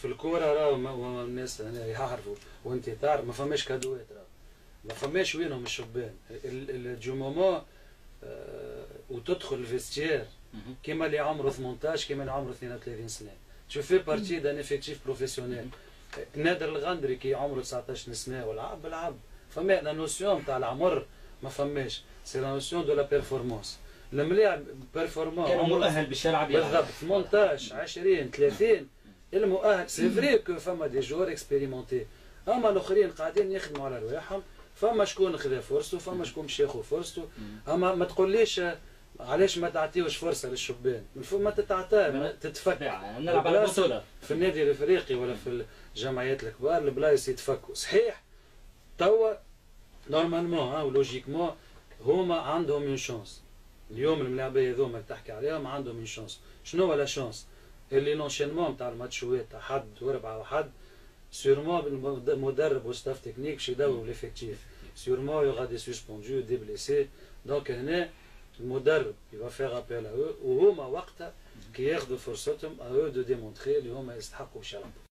في الكورة راهو الناس يعرفوا وانت تعرف ما فماش كادوات، راهو ما فماش وينهم الشبان جو مومون وتدخل الفيستير كيما اللي عمره 18 كيما اللي عمره 32 سنة. تو في بارتي دان افيكتيف بروفيسيونيل. نادر الغندري كي عمره 19 سنة والعب بالعب. فما لا نوسيون تاع العمر ما فماش، سي لا نوسيون دو لا بيرفورمانس. المليح بيرفورمانس كان مؤهل باش يلعب بالضبط 18 20 30 المؤهل. سي فري كو فما دي جور اكسبيريمونتي، اما الاخرين قاعدين يخدموا على رواحهم. فما شكون خذا فرصته، فما شكون باش ياخذ فرصته. اما ما تقوليش علاش ما تعطيوش فرصه للشبان، المفروض ما تتعطى تتفك. نلعب على البطوله في النادي الافريقي ولا في الجمعيات الكبار البلايص يتفكوا صحيح. توا نورمالمون ولوجيكمون هما عندهم اون شونس. اليوم الملاعبيه هذوما اللي تحكي عليهم عندهم اون شونس. شنو هو لا شونس؟ اللي لونشينمون تاع الماتشوات تاع حد وربعه وحد سيرمون المدرب وستاف تكنيك باش يدوروا ليفيكتيف. سيرمون يوغا دي سسبوندو دي بليسي. دونك هنا المدرب يبقى فيغ ابيل ا او وهما وقتها كي ياخذوا فرصتهم ا او دو ديمونتري اللي هما يستحقوا باش يلعبوا.